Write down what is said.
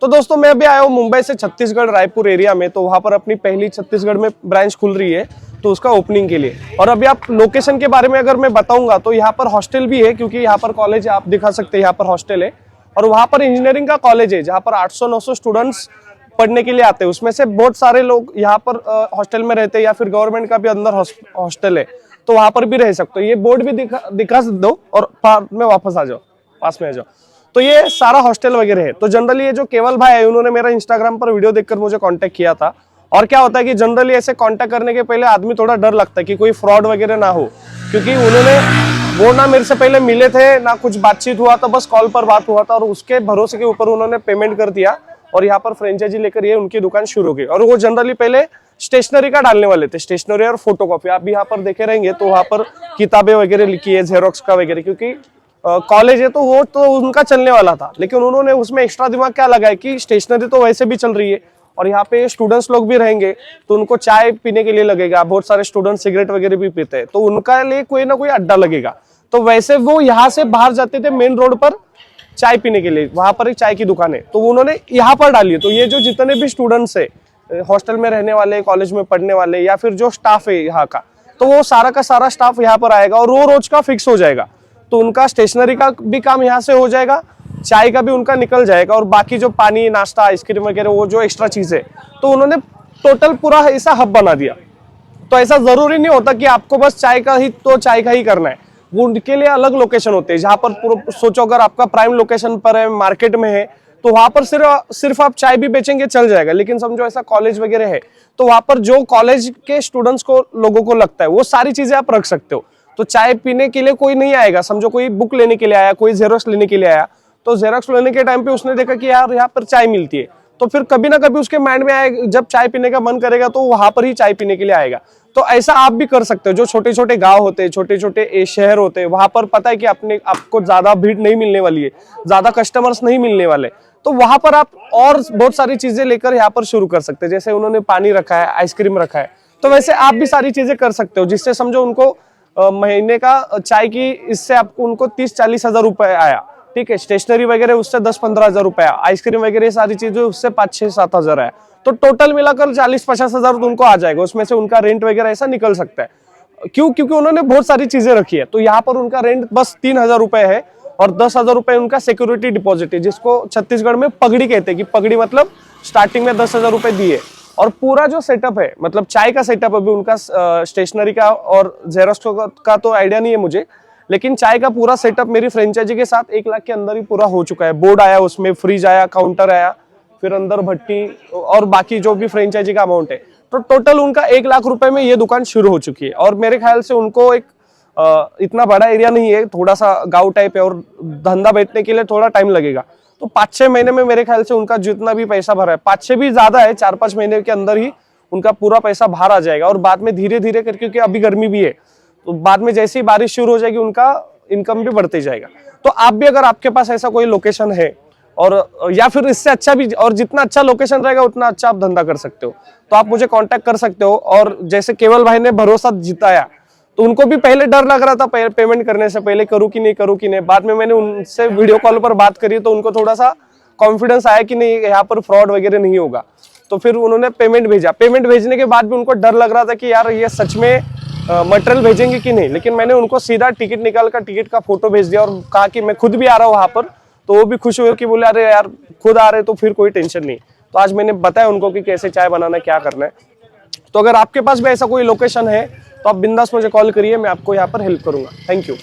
तो दोस्तों मैं अभी आया हूँ मुंबई से छत्तीसगढ़ रायपुर एरिया में, तो वहाँ पर अपनी पहली छत्तीसगढ़ में ब्रांच खुल रही है, तो उसका ओपनिंग के लिए। और अभी आप लोकेशन के बारे में अगर मैं बताऊंगा तो यहाँ पर हॉस्टल भी है, क्योंकि यहाँ पर कॉलेज आप दिखा सकते हैं, यहाँ पर हॉस्टल है। और वहाँ पर इंजीनियरिंग का कॉलेज है जहाँ पर 800-900 स्टूडेंट्स पढ़ने के लिए आते हैं। उसमें से बहुत सारे लोग यहाँ पर हॉस्टल में रहते हैं, या फिर गवर्नमेंट का भी अंदर हॉस्टल है, तो वहाँ पर भी रह सकते हो। ये बोर्ड भी दिखा दो और पार्क में वापस आ जाओ, पास में आ जाओ। तो ये सारा हॉस्टल वगैरह है। तो जनरली ये जो केवल भाई है, उन्होंने मेरा इंस्टाग्राम पर वीडियो देखकर मुझे कांटेक्ट किया था। और क्या होता है कि जनरली ऐसे कांटेक्ट करने के पहले आदमी थोड़ा डर लगता है कि कोई फ्रॉड वगैरह ना हो, क्योंकि उन्होंने वो ना मेरे से पहले मिले थे, ना कुछ बातचीत हुआ था, बस कॉल पर बात हुआ था, और उसके भरोसे के ऊपर उन्होंने पेमेंट कर दिया और यहाँ पर फ्रेंचाइजी लेकर ये उनकी दुकान शुरू हो गई। और वो जनरली पहले स्टेशनरी का डालने वाले थे, स्टेशनरी और फोटोकॉपी। आप भी यहाँ पर देखे रहेंगे तो वहाँ पर किताबें वगैरह लिखी है, जेरोक्स का वगैरह, क्योंकि कॉलेज है तो वो तो उनका चलने वाला था। लेकिन उन्होंने उसमें एक्स्ट्रा दिमाग क्या लगाया कि स्टेशनरी तो वैसे भी चल रही है और यहाँ पे स्टूडेंट्स लोग भी रहेंगे, तो उनको चाय पीने के लिए लगेगा। बहुत सारे स्टूडेंट सिगरेट वगैरह भी पीते हैं, तो उनका लिए कोई ना कोई अड्डा लगेगा। तो वैसे वो यहाँ से बाहर जाते थे मेन रोड पर चाय पीने के लिए, वहां पर एक चाय की दुकान है, तो उन्होंने यहाँ पर डाली है। तो ये जो जितने भी स्टूडेंट्स है, हॉस्टल में रहने वाले, कॉलेज में पढ़ने वाले, या फिर जो स्टाफ है यहाँ का, तो वो सारा का सारा स्टाफ यहाँ पर आएगा और वो रोज का फिक्स हो जाएगा। तो उनका स्टेशनरी का भी काम यहाँ से हो जाएगा, चाय का भी उनका निकल जाएगा, और बाकी जो पानी, नाश्ता, आइसक्रीम वगैरह वो जो एक्स्ट्रा चीज है, तो उन्होंने टोटल पूरा ऐसा हब बना दिया। तो ऐसा जरूरी नहीं होता कि आपको बस चाय का ही करना है। वो उनके लिए अलग लोकेशन होते हैं, जहाँ पर सोचो अगर आपका प्राइम लोकेशन पर है, मार्केट में है, तो वहां पर सिर्फ आप चाय भी बेचेंगे चल जाएगा। लेकिन समझो ऐसा कॉलेज वगैरह है, तो वहां पर जो कॉलेज के स्टूडेंट्स को, लोगों को लगता है, वो सारी चीजें आप रख सकते हो। तो चाय पीने के लिए कोई नहीं आएगा, समझो कोई बुक लेने के लिए आया, कोई जेरोक्स लेने के लिए आया, तो जेरोक्स लेने के टाइम पे उसने देखा कि यार यहाँ पर चाय मिलती है, तो फिर कभी ना कभी उसके माइंड में आएगा, जब चाय पीने का मन करेगा तो वहां पर ही चाय पीने के लिए आएगा। तो ऐसा आप भी कर सकते हो। जो छोटे छोटे गांव होते हैं, छोटे छोटे शहर होते हैं, वहां पर पता है कि आपको ज्यादा भीड़ नहीं मिलने वाली है, ज्यादा कस्टमर्स नहीं मिलने वाले, तो वहां पर आप और बहुत सारी चीजें लेकर यहाँ पर शुरू कर सकते हैं। जैसे उन्होंने पानी रखा है, आइसक्रीम रखा है, तो वैसे आप भी सारी चीजें कर सकते हो, जिससे समझो उनको महीने का चाय की, इससे आपको उनको 30-40 हजार रुपए आया, ठीक है। स्टेशनरी वगैरह उससे 10-15 हजार रुपए, आइसक्रीम वगैरह सारी चीजें उससे 5-6-7 हजार आया, तो टोटल मिलाकर 40-50 हजार उनको आ जाएगा। उसमें से उनका रेंट वगैरह ऐसा निकल सकता है। क्योंकि उन्होंने बहुत सारी चीजें रखी है। तो यहाँ पर उनका रेंट बस 3,000 रुपए है, और 10,000 रुपए उनका सिक्योरिटी डिपॉजिट है, जिसको छत्तीसगढ़ में पगड़ी कहते हैं। कि पगड़ी मतलब स्टार्टिंग में 10,000 रुपए दिए, और पूरा जो सेटअप है, मतलब चाय का सेटअप अभी उनका, स्टेशनरी का और जेरोक्स का तो आइडिया नहीं है मुझे, लेकिन चाय का पूरा सेटअप मेरी फ्रेंचाइजी के साथ 1 लाख के अंदर ही पूरा हो चुका है। बोर्ड आया, उसमें फ्रिज आया, काउंटर आया, फिर अंदर भट्टी, और बाकी जो भी फ्रेंचाइजी का अमाउंट है, तो टोटल उनका 1 लाख रुपए में ये दुकान शुरू हो चुकी है। और मेरे ख्याल से उनको एक इतना बड़ा एरिया नहीं है, थोड़ा सा गांव टाइप है, और धंधा बैठने के लिए थोड़ा टाइम लगेगा। तो 5-6 महीने में मेरे ख्याल से उनका जितना भी पैसा भरा है, 5-6 भी ज्यादा है, 4-5 महीने के अंदर ही उनका पूरा पैसा बाहर आ जाएगा। और बाद में धीरे धीरे करके, क्योंकि अभी गर्मी भी है, तो बाद में जैसे ही बारिश शुरू हो जाएगी, उनका इनकम भी बढ़ते जाएगा। तो आप भी, अगर आपके पास ऐसा कोई लोकेशन है, और या फिर इससे अच्छा भी, और जितना अच्छा लोकेशन रहेगा उतना अच्छा आप धंधा कर सकते हो, तो आप मुझे कांटेक्ट कर सकते हो। और जैसे केवल भाई ने भरोसा जिताया, तो उनको भी पहले डर लग रहा था पेमेंट करने से पहले, करूँ कि नहीं। बाद में मैंने उनसे वीडियो कॉल पर बात करी, तो उनको थोड़ा सा कॉन्फिडेंस आया कि नहीं, यहाँ पर फ्रॉड वगैरह नहीं होगा। तो फिर उन्होंने पेमेंट भेजा। पेमेंट भेजने के बाद भी उनको डर लग रहा था कि यार ये सच में मटेरियल भेजेंगे कि नहीं। लेकिन मैंने उनको सीधा टिकट निकाल कर टिकट का फोटो भेज दिया, और कहा कि मैं खुद भी आ रहा हूँ वहां पर। तो वो भी खुश हुए कि बोले अरे यार खुद आ रहे तो फिर कोई टेंशन नहीं। तो आज मैंने बताया उनको कि कैसे चाय बनाना, क्या करना है। तो अगर आपके पास भी ऐसा कोई लोकेशन है, तो आप बिंदास मुझे कॉल करिए, मैं आपको यहाँ पर हेल्प करूंगा। Thank you.